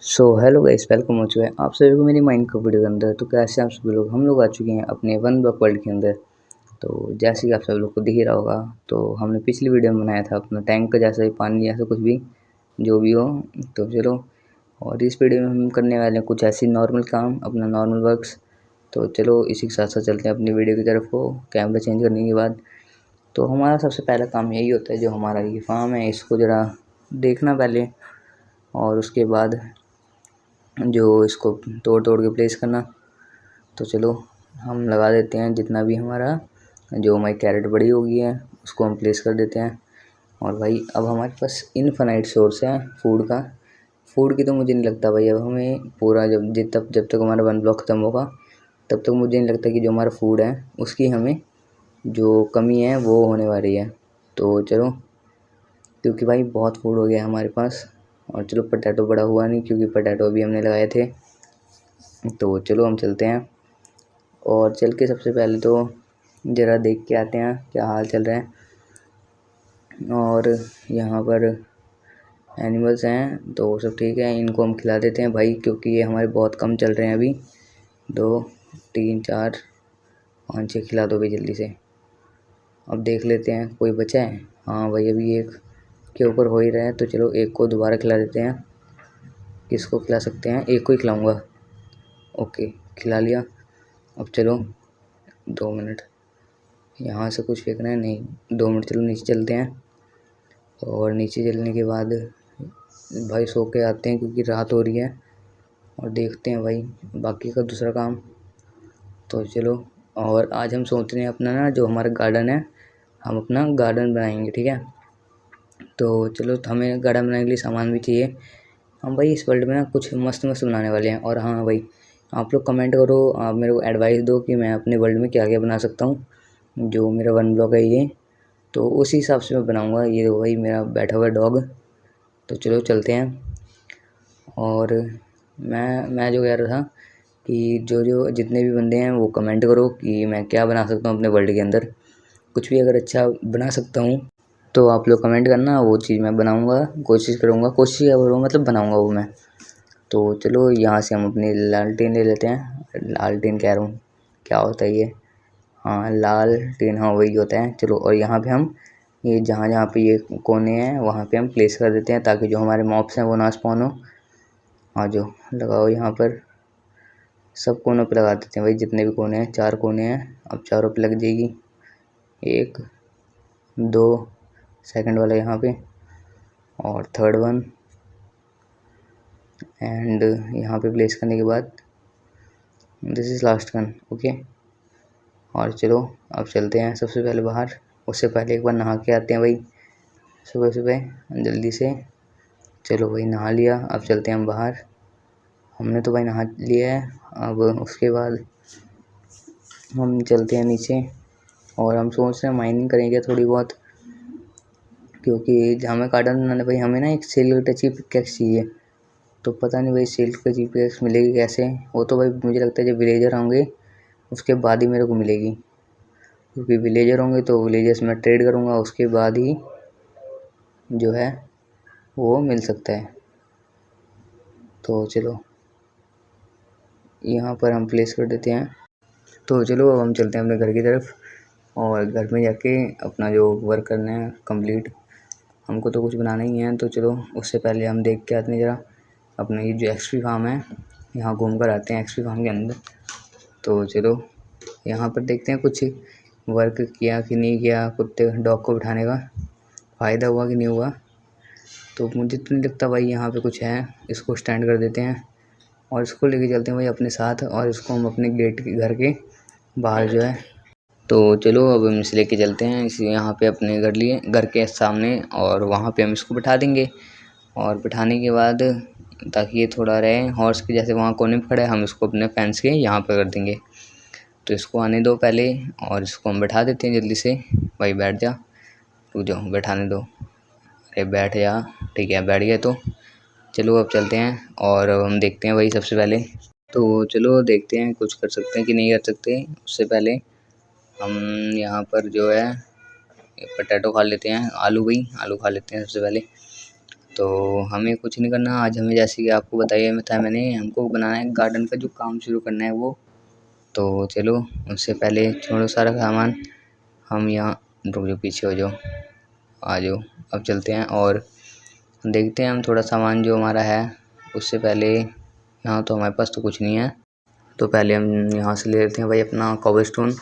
So hello guys, welcome हो चुका है आप सभी को मेरी माइंड का वीडियो के अंदर। तो कैसे आप सभी लोग, हम लोग आ चुके हैं अपने वन ब्लॉक वर्ल्ड के अंदर। तो जैसे कि आप सभी लोग को दिख ही रहा होगा, तो हमने पिछली वीडियो में बनाया था अपना टैंक का, जैसे पानी जैसा कुछ भी जो भी हो। तो चलो, और इस वीडियो में हम करने वाले हैं कुछ ऐसी नॉर्मल काम, अपना नॉर्मल वर्क्स। तो चलो इसी के साथ साथ चलते हैं अपनी वीडियो की तरफ को। कैमरा चेंज करने के बाद तो हमारा सबसे पहला काम यही होता है, जो हमारा ये फार्म है इसको ज़रा देखना पहले, और उसके बाद जो इसको तोड़ तोड़ के प्लेस करना। तो चलो हम लगा देते हैं जितना भी हमारा, जो हमारी कैरेट बड़ी होगी है उसको हम प्लेस कर देते हैं। और भाई अब हमारे पास इनफाइनाइट सोर्स है फूड का। फूड की तो मुझे नहीं लगता भाई अब हमें पूरा, जब तक हमारा वन ब्लॉक ख़त्म होगा तब तक मुझे नहीं लगता कि जो हमारा फूड है उसकी हमें जो कमी है वो होने वाली है। तो चलो, क्योंकि भाई बहुत फूड हो गया है हमारे पास। और चलो, पोटैटो बड़ा हुआ नहीं क्योंकि पोटैटो अभी हमने लगाए थे। तो चलो हम चलते हैं, और चल के सबसे पहले तो ज़रा देख के आते हैं क्या हाल चल रहा है। और यहाँ पर एनिमल्स हैं तो सब ठीक है, इनको हम खिला देते हैं भाई, क्योंकि ये हमारे बहुत कम चल रहे हैं अभी। 2 3 4 5 6 खिला दो भाई जल्दी से। अब देख लेते हैं कोई बचा है। हाँ भाई, अभी एक के ऊपर हो ही रहा है, तो चलो एक को दोबारा खिला देते हैं। किसको खिला सकते हैं? एक को ही खिलाऊँगा। ओके, खिला लिया। अब चलो 2 मिनट, यहाँ से कुछ फेंकना है नहीं। 2 मिनट, चलो नीचे चलते हैं। और नीचे चलने के बाद भाई सो के आते हैं क्योंकि रात हो रही है, और देखते हैं भाई बाकी का दूसरा काम। तो चलो, और आज हम सोच रहे हैं अपना ना, जो हमारा गार्डन है हम अपना गार्डन बनाएंगे, ठीक है। तो चलो, तो हमें गार्डन बनाने के लिए सामान भी चाहिए। हम भाई इस वर्ल्ड में ना कुछ मस्त मस्त बनाने वाले हैं। और हाँ भाई, आप लोग कमेंट करो, आप मेरे को एडवाइस दो कि मैं अपने वर्ल्ड में क्या क्या बना सकता हूँ। जो मेरा वन ब्लॉक है ये, तो उसी हिसाब से मैं बनाऊँगा। ये देखो भाई मेरा बैठा हुआ डॉग। तो चलो चलते हैं। और मैं जो कह रहा था कि जो जो जितने भी बंदे हैं वो कमेंट करो कि मैं क्या बना सकता हूँ अपने वर्ल्ड के अंदर। कुछ भी अगर अच्छा बना सकता हूँ तो आप लोग कमेंट करना, वो चीज़ मैं बनाऊँगा, कोशिश करूँगा, कोशिश क्या करूँगा मतलब बनाऊँगा वो मैं। तो चलो यहाँ से हम अपनी लालटेन ले लेते हैं। लालटेन कह रहा हूँ, क्या होता है ये? हाँ, लालटेन, हाँ वही होता है। चलो, और यहाँ पे हम ये जहाँ जहाँ पे ये कोने हैं वहाँ पे हम प्लेस कर देते हैं, ताकि जो हमारे मॉब्स हैं वो ना स्पॉन हो। हाँ, जो लगाओ यहाँ पर, सब कोनों पे लगा देते हैं भाई, जितने भी कोने हैं। 4 कोने हैं, अब चारों पे लग जाएगी। 1 2, सेकंड वाला यहाँ पे, और थर्ड वन, एंड यहाँ पे प्लेस करने के बाद this is last one. Okay, और चलो अब चलते हैं सबसे पहले बाहर। उससे पहले एक बार नहा के आते हैं भाई, सुबह सुबह जल्दी से। चलो भाई नहा लिया, अब चलते हैं हम बाहर। हमने तो भाई नहा लिया है। अब उसके बाद हम चलते हैं नीचे, और हम सोच रहे हैं माइनिंग करेंगे थोड़ी बहुत, क्योंकि हमें गार्डन बनाना भाई, हमें ना एक सिल्क टची पिकैक्स चाहिए। तो पता नहीं भाई सिल्क टची पिकैक्स मिलेगी कैसे। वो तो भाई मुझे लगता है जब विलेजर होंगे उसके बाद ही मेरे को मिलेगी, क्योंकि विलेजर होंगे तो विलेजर्स में ट्रेड करूँगा, उसके बाद ही जो है वो मिल सकता है। तो चलो यहाँ पर हम प्लेस कर देते हैं। तो चलो अब हम चलते हैं अपने घर की तरफ, और घर में जाके अपना जो वर्क करना है कंप्लीट। हमको तो कुछ बनाना ही है, तो चलो उससे पहले हम देख के आते हैं ज़रा अपना ये जो एक्सपी फार्म है, यहाँ घूम कर आते हैं एक्सपी फार्म के अंदर। तो चलो यहाँ पर देखते हैं कुछ वर्क किया कि नहीं किया, कुत्ते डॉग को बिठाने का फ़ायदा हुआ कि नहीं हुआ। तो मुझे तो नहीं लगता भाई यहाँ पे कुछ है। इसको स्टैंड कर देते हैं और इसको लेके चलते हैं भाई अपने साथ, और इसको हम अपने गेट के घर के बाहर जो है। तो चलो अब हम इसे लेके चलते हैं इसे यहाँ पे अपने घर के सामने, और वहाँ पे हम इसको बिठा देंगे। और बिठाने के बाद ताकि ये थोड़ा रहे हॉर्स के जैसे, वहाँ कोने पे खड़ा है, हम इसको अपने फेंस के यहाँ पे कर देंगे। तो इसको आने दो पहले, और इसको हम बैठा देते हैं जल्दी से। भाई बैठ जा, रुक जाओ, बैठाने दो। अरे बैठ जा, ठीक है बैठ गया। तो चलो अब चलते हैं, और अब हम देखते हैं भाई सबसे पहले। तो चलो देखते हैं कुछ कर सकते हैं कि नहीं कर सकते। उससे पहले हम यहाँ पर जो है पोटैटो खा लेते हैं, आलू भाई आलू खा लेते हैं सबसे पहले। तो हमें कुछ नहीं करना आज, हमें जैसे कि आपको बताया था मैंने, हमको बनाना है गार्डन का जो काम शुरू करना है वो। तो चलो उससे पहले छोड़ो सारा सामान, हम यहाँ रुक जाओ, पीछे हो जाओ, आ जाओ, अब चलते हैं और देखते हैं हम थोड़ा सामान जो हमारा है। उससे पहले यहाँ तो हमारे पास तो कुछ नहीं है, तो पहले हम यहाँ से ले लेते हैं भाई अपना कॉबलस्टोन।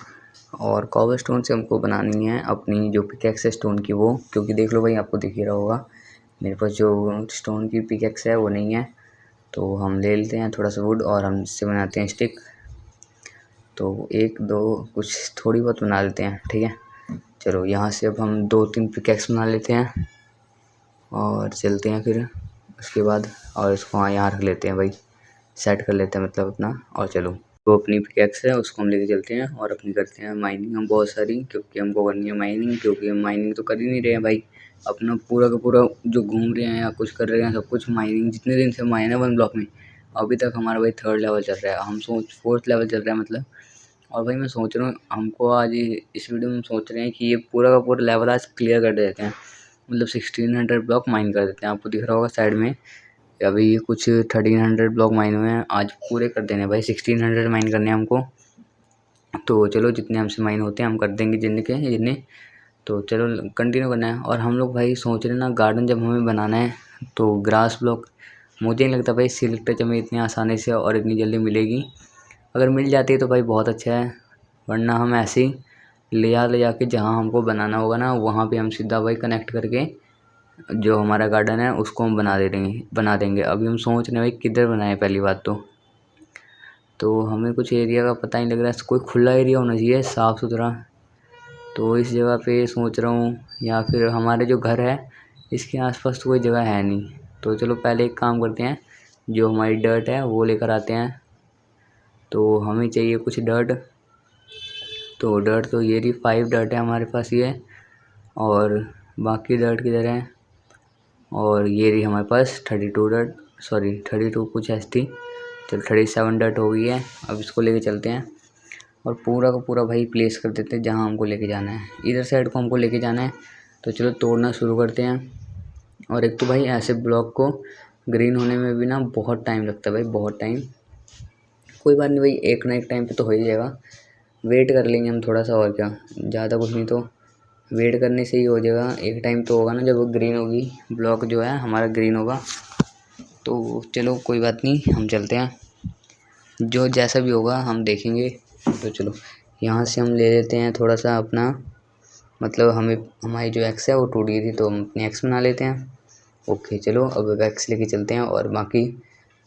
और कॉबलस्टोन से हमको बनानी है अपनी जो पिकैक्स है स्टोन की वो, क्योंकि देख लो भाई, आपको दिख ही रहा होगा मेरे पास जो स्टोन की पिकैक्स है वो नहीं है। तो हम ले लेते हैं थोड़ा सा वुड और हम इससे बनाते हैं स्टिक। तो एक दो कुछ थोड़ी बहुत बना लेते हैं, ठीक है। चलो यहाँ से अब हम 2-3 पिकैक्स बना लेते हैं और चलते हैं फिर उसके बाद, और इसको यहाँ रख लेते हैं भाई, सेट कर लेते हैं मतलब अपना। और चलो तो अपनी पिकैक्स है उसको हम लेके चलते हैं और अपनी करते हैं माइनिंग हम बहुत सारी, क्योंकि हमको करनी है माइनिंग, क्योंकि हम माइनिंग तो कर ही नहीं रहे हैं भाई। अपना पूरा का पूरा जो घूम रहे हैं या कुछ कर रहे हैं सब कुछ माइनिंग, जितने दिन से माइन है 1 ब्लॉक में, अभी तक हमारा भाई 3rd लेवल चल रहा है, हम 4th लेवल चल रहा है मतलब। और भाई मैं सोच रहा हूँ हमको आज इस वीडियो में सोच रहे हैं कि ये पूरा का पूरा लेवल आज क्लियर कर देते हैं, मतलब 1600 ब्लॉक माइन कर देते हैं। आपको दिख रहा होगा साइड में अभी कुछ 1300 ब्लॉक माइन हुए हैं, आज पूरे कर देने भाई, 1600 माइन करने हैं हमको। तो चलो जितने हमसे माइन होते हैं हम कर देंगे जितने। तो चलो कंटिन्यू करना है। और हम लोग भाई सोच रहे हैं ना गार्डन जब हमें बनाना है तो ग्रास ब्लॉक, मुझे नहीं लगता भाई सिलेक्टर हमें इतनी आसानी से और इतनी जल्दी मिलेगी। अगर मिल जाती है तो भाई बहुत अच्छा है, वरना हम ऐसे ही ले जाके जहाँ हमको बनाना होगा ना वहाँ पे हम सीधा भाई कनेक्ट करके जो हमारा गार्डन है उसको हम बना देंगे। अभी हम सोच रहे हैं भाई किधर बनाएं पहली बात तो हमें कुछ एरिया का पता नहीं लग रहा है, कोई खुला एरिया होना चाहिए साफ़ सुथरा। तो इस जगह पे सोच रहा हूँ, या फिर हमारे जो घर है इसके आसपास तो कोई जगह है नहीं। तो चलो पहले एक काम करते हैं, जो हमारी डर्ट है वो लेकर आते हैं। तो हमें चाहिए कुछ डर्ट, तो डर्ट तो ये रही 5 डर्ट है हमारे पास ये, और बाकी डर्ट किधर है, और ये रही हमारे पास 32 डर्ट, सॉरी 32 कुछ ऐसी थी। चलो 37 डर्ट हो गई है। अब इसको लेके चलते हैं और पूरा का पूरा भाई प्लेस कर देते हैं जहाँ हमको लेके जाना है, इधर साइड को हमको लेके जाना है। तो चलो तोड़ना शुरू करते हैं। और एक तो भाई ऐसे ब्लॉक को ग्रीन होने में भी ना बहुत टाइम लगता है भाई, बहुत टाइम। कोई बात नहीं भाई, एक ना एक टाइम पे तो हो ही जाएगा, वेट कर लेंगे हम थोड़ा सा, और क्या, ज़्यादा कुछ नहीं, तो वेट करने से ही हो जाएगा। एक टाइम तो होगा ना जब वो ग्रीन होगी, ब्लॉक जो है हमारा ग्रीन होगा। तो चलो कोई बात नहीं, हम चलते हैं, जो जैसा भी होगा हम देखेंगे। तो चलो यहाँ से हम ले लेते हैं थोड़ा सा अपना, मतलब हमें हमारी जो एक्स है वो टूट गई थी तो हम अपनी एक्स बना लेते हैं। ओके चलो अब एक्स लेके चलते हैं और बाकी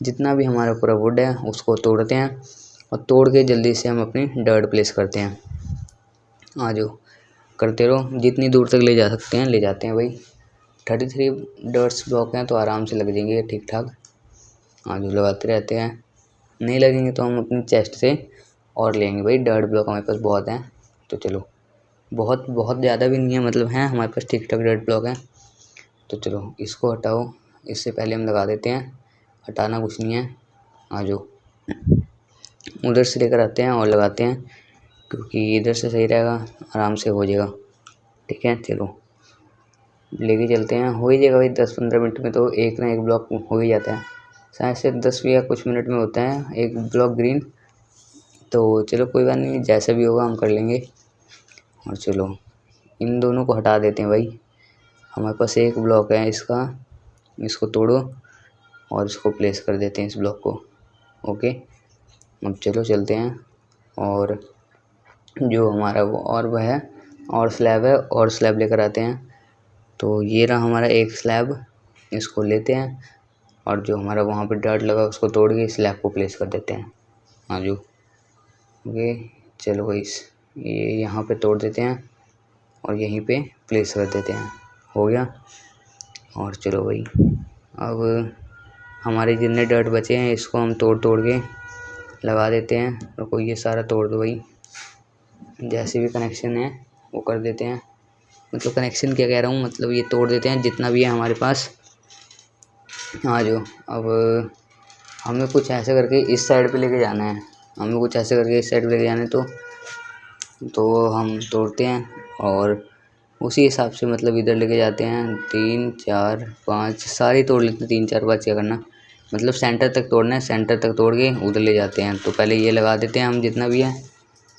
जितना भी हमारा पूरा वुड है उसको तोड़ते हैं, और तोड़ के जल्दी से हम अपनी डर्ट प्लेस करते हैं। आ जाओ, करते रहो, जितनी दूर तक ले जा सकते हैं ले जाते हैं भाई। 33 डर्ट्स ब्लॉक हैं तो आराम से लग जाएंगे ठीक ठाक। आ जाओ, लगाते रहते हैं, नहीं लगेंगे तो हम अपनी चेस्ट से और लेंगे भाई, डर्ट ब्लॉक हमारे पास बहुत हैं। तो चलो बहुत बहुत ज़्यादा भी नहीं है, मतलब हैं हमारे पास ठीक ठाक डर्ट ब्लॉक है। तो चलो इसको हटाओ, इससे पहले हम लगा देते हैं, हटाना कुछ नहीं है। आ जाओ, उधर से लेकर आते हैं और लगाते हैं, क्योंकि इधर से सही रहेगा, आराम से हो जाएगा, ठीक है। चलो लेके चलते हैं, हो ही जाएगा भाई 10-15 मिनट में तो एक ना एक ब्लॉक हो ही जाता है, शायद से 10 या कुछ मिनट में होता है एक ब्लॉक ग्रीन। तो चलो कोई बात नहीं, जैसा भी होगा हम कर लेंगे। और चलो इन दोनों को हटा देते हैं भाई, हमारे पास एक ब्लॉक है इसका, इसको तोड़ो और इसको प्लेस कर देते हैं इस ब्लॉक को। ओके अब चलो चलते हैं, और जो हमारा वो और वह है और स्लैब है, और स्लैब लेकर आते हैं। तो ये रहा हमारा एक स्लैब, इसको लेते हैं और जो हमारा वहाँ पे डर्ट लगा उसको तोड़ के स्लैब को प्लेस कर देते हैं। हाँ जो ओके चलो भाई, ये यहाँ पे तोड़ देते हैं और यहीं पे प्लेस कर देते हैं, हो गया। और चलो भाई अब हमारे जितने डर्ट बचे हैं इसको हम तोड़ तोड़ के लगा देते हैं। और कोई ये सारा तोड़ दो भाई, जैसे भी कनेक्शन है वो कर देते हैं, मतलब कनेक्शन क्या कह रहा हूँ, मतलब ये तोड़ देते हैं जितना भी है हमारे पास। आ जाओ, अब हमें कुछ ऐसे करके इस साइड पे लेके जाना है, हमें कुछ ऐसे करके इस साइड पे लेके जाना है। तो हम तोड़ते हैं और उसी हिसाब से मतलब इधर लेके जाते हैं 3 4 5 सारे तोड़ लेते हैं 3 4 5 क्या करना मतलब सेंटर तक तोड़ना है, सेंटर तक तोड़ के उधर ले जाते हैं। तो पहले ये लगा देते हैं हम जितना भी है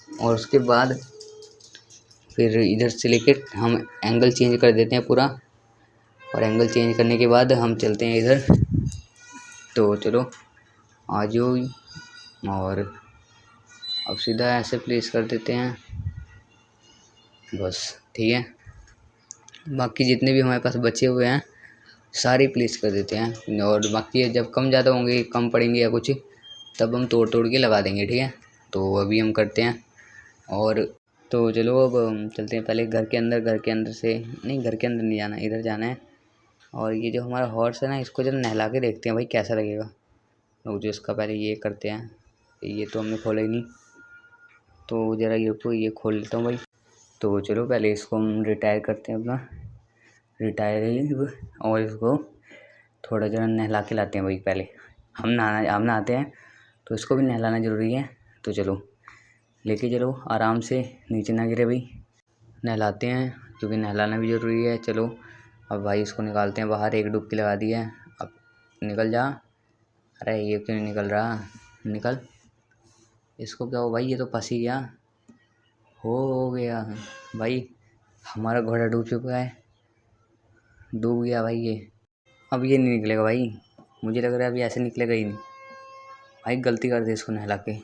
और उसके बाद फिर इधर से लेके हम एंगल चेंज कर देते हैं पूरा और एंगल चेंज करने के बाद हम चलते हैं इधर। तो चलो आ जाओ और अब सीधा ऐसे प्लेस कर देते हैं बस, ठीक है। बाकी जितने भी हमारे पास बचे हुए हैं सारे प्लेस कर देते हैं और बाकी जब कम ज़्यादा होंगे, कम पड़ेंगे या कुछ, तब हम तोड़ तोड़ के लगा देंगे, ठीक है। तो अभी हम करते हैं और तो चलो अब हम चलते हैं पहले घर के अंदर। घर के अंदर से नहीं, घर के अंदर नहीं जाना, इधर जाना है। और ये जो हमारा हॉर्स है ना, इसको जरा नहला के देखते हैं भाई कैसा लगेगा। रुक जो, इसका पहले ये करते हैं। ये तो हमने खोला ही नहीं, तो ज़रा ये को ये खोल लेता हूँ भाई। तो चलो पहले इसको हम रिटायर करते हैं अपना रिटायर और इसको थोड़ा जरा नहला के लाते हैं भाई। पहले हम नहाते हैं तो इसको भी नहलाना ज़रूरी है। तो चलो लेके चलो आराम से, नीचे ना गिरे भाई। नहलाते हैं क्योंकि नहलाना भी ज़रूरी है। चलो अब भाई इसको निकालते हैं बाहर, एक डुबकी लगा दी है। अब निकल जा। अरे ये क्यों नहीं निकल रहा, निकल। इसको क्या हो भाई, ये तो फंस ही गया। हो गया भाई, हमारा घोड़ा डूब चुका है, डूब गया भाई ये। अब ये नहीं निकलेगा भाई, मुझे लग रहा है अभी ऐसे निकलेगा ही नहीं भाई। गलती कर दी इसको नहला के।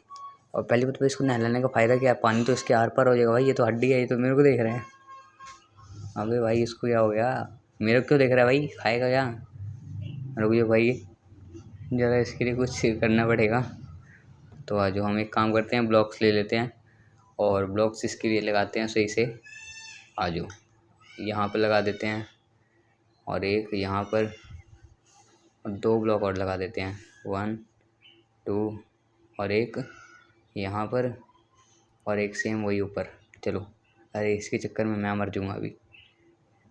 और पहली बात तो इसको नहलाने का फ़ायदा क्या है, पानी तो इसके आर पार हो जाएगा भाई। ये तो हड्डी है, ये तो मेरे को देख रहे हैं। अबे भाई इसको क्या हो गया, मेरे को क्यों देख रहा है भाई, खाएगा क्या। रुक जाओ भाई, ज़रा इसके लिए कुछ करना पड़ेगा। तो आज हम एक काम करते हैं, ब्लॉक्स ले लेते हैं और ब्लॉक्स इसके लिए लगाते हैं सही से। आ जाओ, यहाँ पर लगा देते हैं और एक यहाँ पर और 2 ब्लॉक और लगा देते हैं, 1 2 और एक यहाँ पर और एक सेम वही ऊपर। चलो, अरे इसके चक्कर में मैं मर जाऊँगा अभी।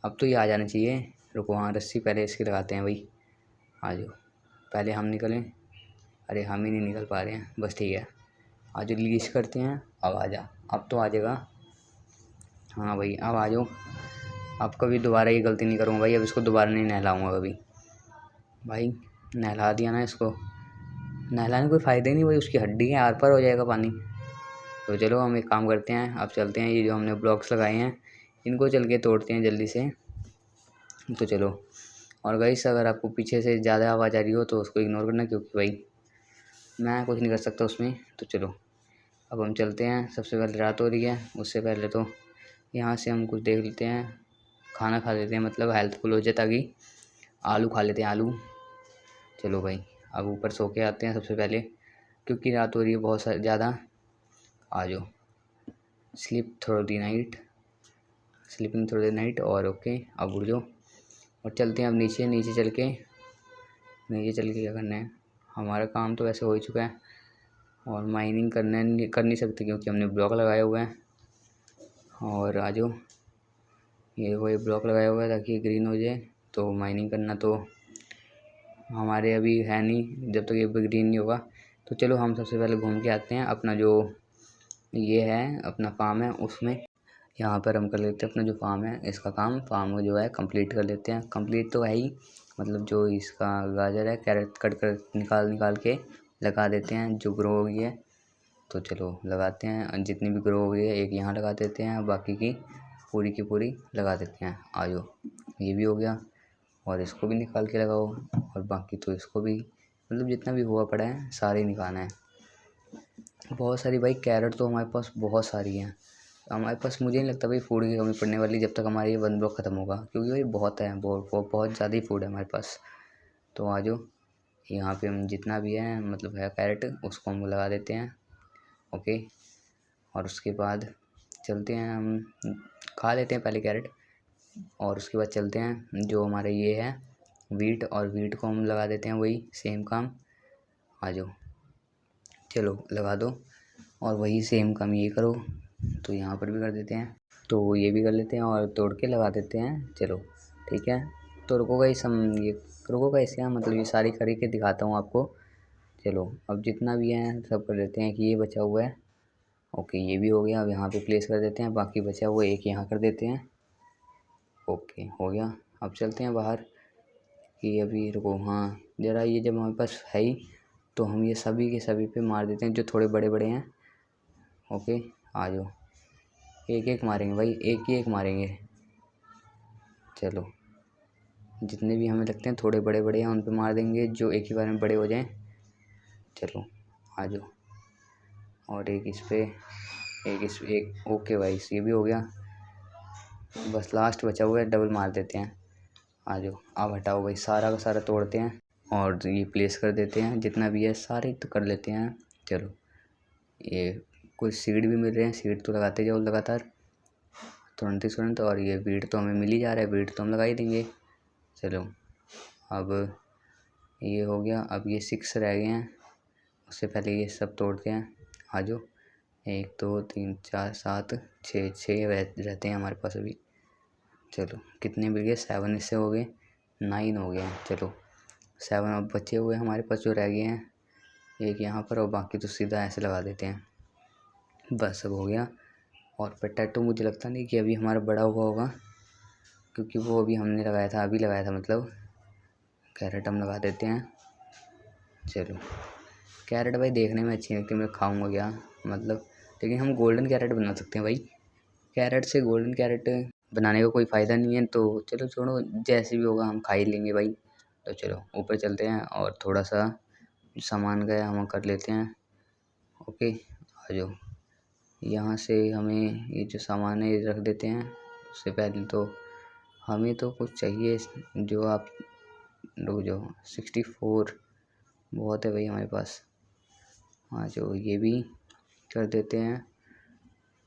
अब तो ये आ जाना चाहिए। रुको, हाँ रस्सी पहले इसकी लगाते हैं भाई। आ जाओ, पहले हम निकलें। अरे हम ही नहीं निकल पा रहे हैं, बस ठीक है। आ जाओ, रिलीज करते हैं। अब आ जा, अब तो आ जाएगा। हाँ भाई अब आ जाओ। अब कभी दोबारा ये गलती नहीं करूँगा भाई, अब इसको दोबारा नहीं नहलाऊँगा कभी भाई। नहला दिया ना इसको, नहलाने कोई फ़ायदा ही नहीं भाई, उसकी हड्डी है, आर पार हो जाएगा पानी। तो चलो हम एक काम करते हैं, अब चलते हैं। ये जो हमने ब्लॉक्स लगाए हैं इनको चल के तोड़ते हैं जल्दी से। तो चलो, और गाइस अगर आपको पीछे से ज़्यादा आवाज़ आ रही हो तो उसको इग्नोर करना, क्योंकि भाई मैं कुछ नहीं कर सकता उसमें। तो चलो अब हम चलते हैं। सबसे पहले रात हो रही है, उससे पहले तो यहाँ से हम कुछ देख लेते हैं, खाना खा लेते हैं, मतलब हेल्थफुल हो जाए, ताकि आलू खा लेते हैं, आलू। चलो भाई अब ऊपर सो के आते हैं सबसे पहले, क्योंकि रात हो रही है बहुत ज़्यादा। आ जाओ, sleep through the night, sleeping through the night. और ओके अब उठ जाओ और चलते हैं अब नीचे। नीचे चल के क्या करना है, हमारा काम तो वैसे हो ही चुका है और माइनिंग कर नहीं सकते क्योंकि हमने ब्लॉक लगाए हुए हैं। और आ जाओ, ये वो ब्लॉक लगाया हुआ है ताकि ग्रीन हो जाए। तो माइनिंग करना तो हमारे अभी है नहीं जब तक ये ग्रीन नहीं होगा। तो चलो हम सबसे पहले घूम के आते हैं अपना जो ये है अपना फार्म है उसमें। यहाँ पर हम कर लेते हैं अपना जो फार्म है, इसका काम फार्म जो है कंप्लीट कर लेते हैं। कंप्लीट तो है ही, मतलब जो इसका गाजर है, कैरेट कट कर निकाल निकाल के लगा देते हैं जो ग्रो हो गई है। तो चलो लगाते हैं, जितनी भी ग्रो हो गई है एक यहाँ लगा देते हैं, बाकी की पूरी लगा देते हैं। आ जाओ, ये भी हो गया और इसको भी निकाल के लगाओ और बाकी तो इसको भी, मतलब जितना भी हुआ पड़ा है सारे निकालना है। बहुत सारी भाई कैरेट तो हमारे पास बहुत सारी हैं। हमारे पास मुझे नहीं लगता भाई फूड की कमी पड़ने वाली जब तक हमारा ये 1 ब्लॉक ख़त्म होगा, क्योंकि भाई बहुत है, बहुत ज़्यादा ही फूड है हमारे पास। तो आ जाओ, यहाँ पे हम जितना भी है मतलब है कैरेट उसको हम लगा देते हैं। ओके, और उसके बाद चलते हैं हम, खा लेते हैं पहले कैरेट और उसके बाद चलते हैं जो हमारा ये है वीट, और वीट को हम लगा देते हैं, वही सेम काम। आ जाओ, चलो लगा दो और वही सेम काम ये करो। तो यहाँ पर भी कर देते हैं, तो ये भी कर लेते हैं और तोड़ के लगा देते हैं। चलो ठीक है, तो रुको गाइस, हम ये रुको गाइस, यहाँ मतलब ये सारी करके दिखाता हूँ आपको। चलो अब जितना भी है सब कर लेते हैं कि ये बचा हुआ है। ओके ये भी हो गया, अब यहाँ पे प्लेस कर देते हैं, बाकी बचा हुआ एक यहाँ कर देते हैं। ओके हो गया। अब चलते हैं बाहर कि अभी रुको, हाँ ज़रा ये जब हमारे पास है ही तो हम ये सभी के सभी पे मार देते हैं जो थोड़े बड़े बड़े हैं। ओके आ जाओ, एक एक मारेंगे भाई, एक ही एक मारेंगे। चलो जितने भी हमें लगते हैं थोड़े बड़े बड़े हैं उन पे मार देंगे जो एक ही बार में बड़े हो जाएं। चलो आ जाओ, और एक इस पे, एक इस एक। ओके भाई ये भी हो गया, बस लास्ट बचा हुआ है, डबल मार देते हैं। आ जाओ, अब हटाओ भाई, सारा का सारा तोड़ते हैं और ये प्लेस कर देते हैं, जितना भी है सारे तो कर लेते हैं। चलो ये कुछ सीड भी मिल रहे हैं, सीड तो लगाते जाओ लगातार तुरंत ही तुरंत, और ये वीट तो हमें मिल ही जा रहा है, वीट तो हम लगा ही देंगे। चलो अब ये हो गया, अब ये 6 रह गए हैं, उससे पहले ये सब तोड़ते हैं। आ जाओ, 1 2 3 4 7 6 रहते हैं हमारे पास अभी। चलो कितने मिल गए, 7 इससे हो गए, 9 हो गए हैं। चलो 7 अब बचे हुए हमारे पास जो रह गए हैं, एक यहाँ पर और बाकी तो सीधा ऐसे लगा देते हैं। बस अब हो गया। और पोटैटो मुझे लगता नहीं कि अभी हमारा बड़ा हुआ होगा, क्योंकि वो अभी हमने लगाया था, अभी लगाया था मतलब। कैरेट हम लगा देते हैं। चलो कैरेट भाई देखने में अच्छी लगती है, मैं खाऊंगा क्या मतलब, लेकिन हम गोल्डन कैरेट बना सकते हैं भाई। कैरेट से गोल्डन कैरेट बनाने का कोई फ़ायदा नहीं है, तो चलो छोड़ो, जैसे भी होगा हम खा ही लेंगे भाई। तो चलो ऊपर चलते हैं और थोड़ा सा सामान का हम कर लेते हैं। ओके आ जाओ, यहाँ से हमें ये जो सामान है ये रख देते हैं। उससे पहले तो हमें तो कुछ चाहिए, जो आप रुक जाओ, 64 बहुत है भाई हमारे पास। हाँ जो ये भी कर देते हैं,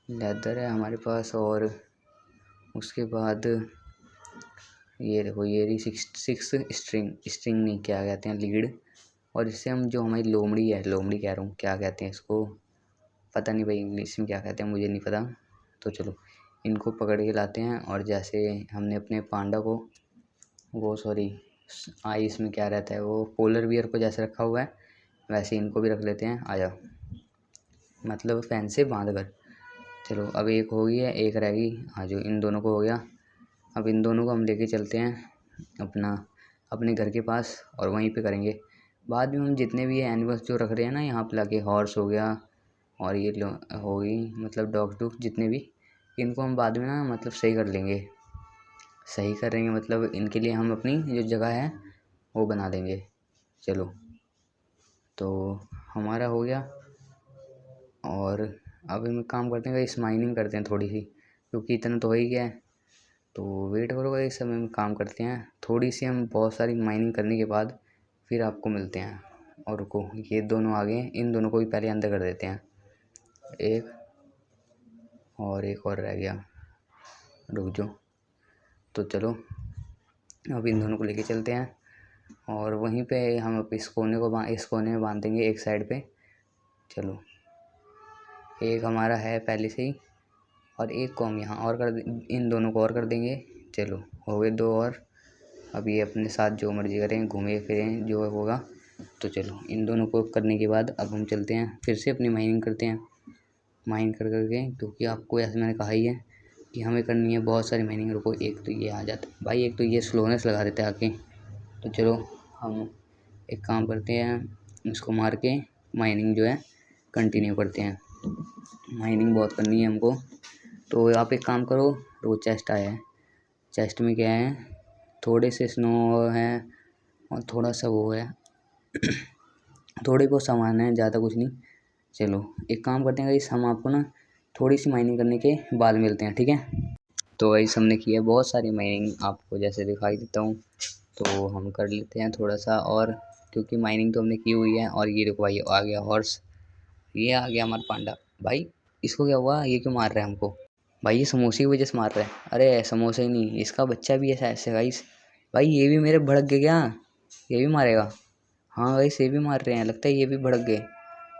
लेदर है हमारे पास। और उसके बाद ये देखो, ये रही 6 स्ट्रिंग नहीं क्या कहते हैं, लीड। और इससे हम जो हमारी लोमड़ी है, लोमड़ी कह रहा हूँ, क्या कहते हैं इसको पता नहीं भाई, इंग्लिश में क्या कहते हैं मुझे नहीं पता। तो चलो इनको पकड़ के लाते हैं, और जैसे हमने अपने पांडा को, वो सॉरी आइस में क्या रहता है वो, पोलर बियर को जैसे रखा हुआ है वैसे इनको भी रख लेते हैं। आ जाओ, मतलब फैन से बांध कर। चलो अब एक हो गई है, एक रह गई। हाँ जो इन दोनों को हो गया। अब इन दोनों को हम लेके चलते हैं अपने घर के पास, और वहीं पे करेंगे बाद में हम जितने भी एनिमल्स जो रख रहे हैं ना यहाँ पे लाके। हॉर्स हो गया, और ये हो गई मतलब डॉग जितने भी, इनको हम बाद में ना मतलब सही कर लेंगे, सही करेंगे मतलब इनके लिए हम अपनी जो जगह है वो बना देंगे। चलो तो हमारा हो गया, और अब हम काम करते हैं इस माइनिंग करते हैं थोड़ी सी, क्योंकि इतना तो हो ही गया है। तो वेट करो इस समय में काम करते हैं थोड़ी सी, हम बहुत सारी माइनिंग करने के बाद फिर आपको मिलते हैं। और रुको, ये दोनों आ गए, इन दोनों को भी पहले अंदर कर देते हैं। एक और रह गया, रुक जाओ। तो चलो अब इन दोनों को लेके चलते हैं, और वहीं पे हम इस कोने में बांध देंगे एक साइड पे। चलो एक हमारा है पहले से ही, और एक को हम यहाँ और इन दोनों को और कर देंगे। चलो हो गए 2 और। अब ये अपने साथ जो मर्जी करें, घूमें फिरें जो होगा। तो चलो इन दोनों को करने के बाद अब हम चलते हैं फिर से अपनी माइनिंग करते हैं, माइन कर करके, क्योंकि आपको ऐसे मैंने कहा ही है कि हमें करनी है बहुत सारी माइनिंग। रुको, एक तो ये आ जाता है भाई, एक तो ये स्लोनेस लगा देता है आके। तो चलो हम एक काम करते हैं, इसको मार के माइनिंग जो है कंटिन्यू करते हैं। माइनिंग बहुत करनी है हमको। तो आप एक काम करो, वो चेस्ट आया है, चेस्ट में क्या है, थोड़े से स्नो है और थोड़ा सा वो है थोड़े बहुत सामान है, ज़्यादा कुछ नहीं। चलो एक काम करते हैं गाइस, हम आपको ना थोड़ी सी माइनिंग करने के बाद मिलते हैं, ठीक है। तो गाइस हमने किया है बहुत सारी माइनिंग, आपको जैसे दिखाई देता हूँ। तो हम कर लेते हैं थोड़ा सा और, क्योंकि माइनिंग तो हमने की हुई है। और ये देखो भाई आ गया हॉर्स, ये आ गया हमारा पांडा। भाई इसको क्या हुआ, ये क्यों मार रहा है हमको भाई, ये समोसे की वजह से मार रहा है। अरे समोसे ही नहीं, इसका बच्चा भी ऐसा ऐसे गाइस। भाई ये भी मेरे भड़क गए क्या, ये भी मारेगा। हाँ गाइस ये भी मार रहे हैं, लगता है ये भी भड़क गए।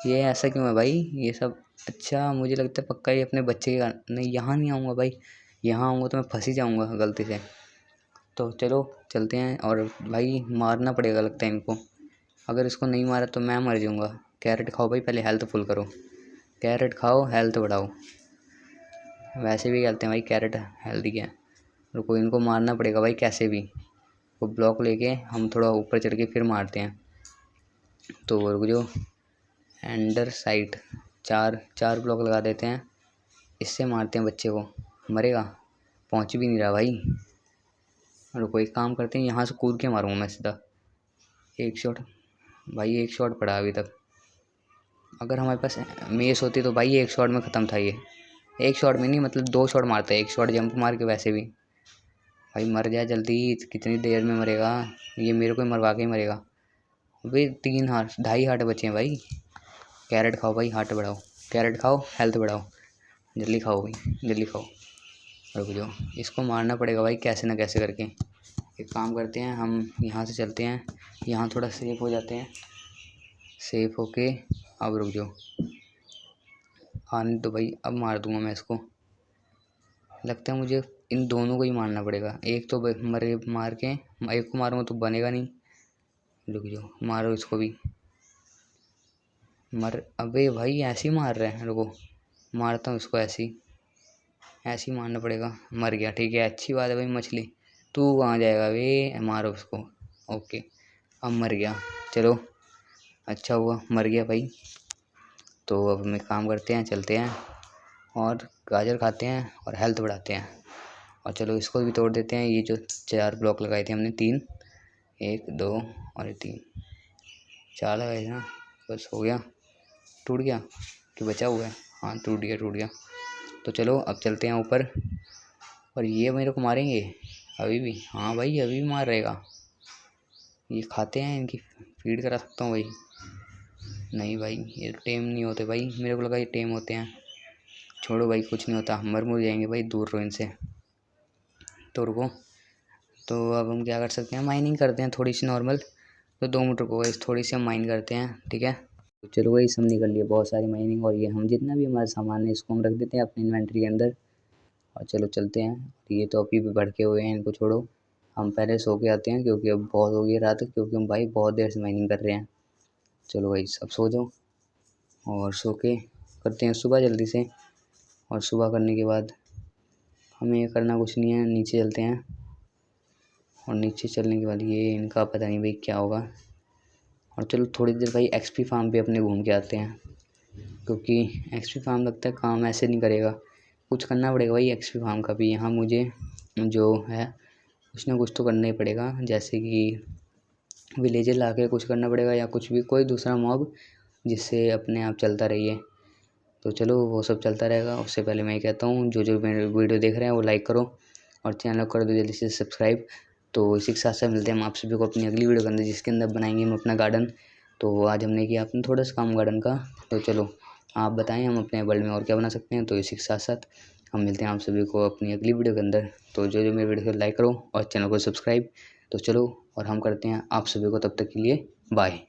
ये ऐसा क्यों है भाई ये सब। अच्छा मुझे लगता है पक्का ये अपने बच्चे के कारण, नहीं यहाँ नहीं आऊँगा भाई, यहाँ आऊँगा तो मैं फंस ही जाऊँगा गलती से। तो चलो चलते हैं, और भाई मारना पड़ेगा लगता है इनको, अगर इसको नहीं मारा तो मैं मर जाऊँगा। कैरेट खाओ भाई, पहले हेल्थ फुल करो, कैरेट खाओ हेल्थ बढ़ाओ। वैसे भी कहते हैं भाई कैरेट हेल्दी है। रुको, इनको मारना पड़ेगा भाई कैसे भी। वो ब्लॉक लेके हम थोड़ा ऊपर चढ़ के फिर मारते हैं। तो रुक जो, एंडर साइट 4 ब्लॉक लगा देते हैं, इससे मारते हैं बच्चे को। मरेगा, पहुंच भी नहीं रहा भाई। रुको एक काम करते हैं, यहाँ से कूद के मारूंगा मैं सीधा। एक शॉट भाई, एक शॉट पड़ा अभी तक। अगर हमारे पास मेस होती तो भाई एक शॉट में ख़त्म था ये। एक शॉट में नहीं, मतलब 2 शॉट मारते हैं, एक शॉट जंप मार के वैसे भी। भाई मर जाए जल्दी, कितनी देर में मरेगा ये, मेरे को ही मरवा के ही मरेगा। अबे 3 हार्ट, 2.5 हार्ट बचे हैं भाई। कैरेट खाओ भाई, हार्ट बढ़ाओ, कैरेट खाओ, हेल्थ बढ़ाओ, जल्दी खाओ भाई, जल्दी खाओ। रुक जाओ, इसको मारना पड़ेगा भाई कैसे ना कैसे करके। एक काम करते हैं, हम यहाँ से चलते हैं, यहाँ थोड़ा सेफ हो जाते हैं। सेफ होके अब रुक जाओ, आने दो भाई, अब मार दूंगा मैं इसको। लगता है मुझे इन दोनों को ही मारना पड़ेगा। एक तो मरे, मार के एक को मारूंगा तो बनेगा नहीं। रुक जाओ, मारो इसको भी, मर। अबे भाई ऐसे ही मार रहे हैं, रुको मारता हूँ इसको ऐसे ही मारना पड़ेगा। मर गया, ठीक है, अच्छी बात है भाई। मछली तू कहाँ जाएगा वे, मारो उसको। ओके, अब मर गया, चलो अच्छा हुआ मर गया भाई। तो अब हम एक काम करते हैं, चलते हैं और गाजर खाते हैं और हेल्थ बढ़ाते हैं। और चलो इसको भी तोड़ देते हैं। ये जो 4 ब्लॉक लगाए थे हमने, 3, 1 2 और 3, 4 लगाए थे ना। बस हो गया, टूट गया कि बचा हुआ है? हाँ टूट गया, टूट गया। तो चलो अब चलते हैं ऊपर। और ये मेरे को मारेंगे अभी भी? हाँ भाई अभी भी मार रहेगा। ये खाते हैं, इनकी फीड करा सकता हूँ भाई? नहीं भाई, ये टेम नहीं होते भाई, मेरे को लगा ये टेम होते हैं। छोड़ो भाई, कुछ नहीं होता, मर मुर जाएंगे भाई, दूर रहो इनसे। तो रुको, तो अब हम क्या कर सकते हैं, माइनिंग करते हैं थोड़ी सी नॉर्मल। तो 2 मिनट रुको गाइस, थोड़ी सी हम माइन करते हैं, ठीक है। तो चलो गाइस, हमने कर लिया बहुत सारी माइनिंग। और ये हम जितना भी हमारा सामान है इसको हम रख देते हैं अपनी इन्वेंट्री के अंदर। और चलो चलते हैं। ये तो अभी भी भड़के हुए हैं, इनको छोड़ो। हम पहले सो के आते हैं क्योंकि अब बहुत हो गई रात, क्योंकि हम भाई बहुत देर से माइनिंग कर रहे हैं। चलो भाई सब सो जाओ और सो के करते हैं सुबह जल्दी से। और सुबह करने के बाद हमें करना कुछ नहीं है, नीचे चलते हैं। और नीचे चलने के बाद ये इनका पता नहीं भाई क्या होगा। और चलो थोड़ी देर भाई एक्सपी फार्म पे अपने घूम के आते हैं, क्योंकि एक्सपी फार्म लगता है काम ऐसे नहीं करेगा, कुछ करना पड़ेगा भाई एक्सपी फार्म का भी। यहाँ मुझे जो है कुछ ना कुछ तो करना ही पड़ेगा, जैसे कि विलेजर ला के कुछ करना पड़ेगा या कुछ भी, कोई दूसरा मॉब जिससे अपने आप चलता रहिए। तो चलो वो सब चलता रहेगा। उससे पहले मैं कहता हूँ, जो मेरे वीडियो देख रहे हैं वो लाइक करो और चैनल को कर दो जल्दी से सब्सक्राइब। तो इसी के साथ साथ मिलते हैं हम आप सभी को अपनी अगली वीडियो के अंदर, जिसके अंदर बनाएंगे हम अपना गार्डन। तो आज हमने किया अपना थोड़ा सा काम गार्डन का। तो चलो आप बताएं हम अपने वर्ल्ड में और क्या बना सकते हैं। तो इसी के साथ साथ हम मिलते हैं आप सभी को अपनी अगली वीडियो के अंदर। तो जो मेरे वीडियो को लाइक करो और चैनल को सब्सक्राइब। तो चलो, और हम करते हैं आप सभी को तब तक के लिए बाय।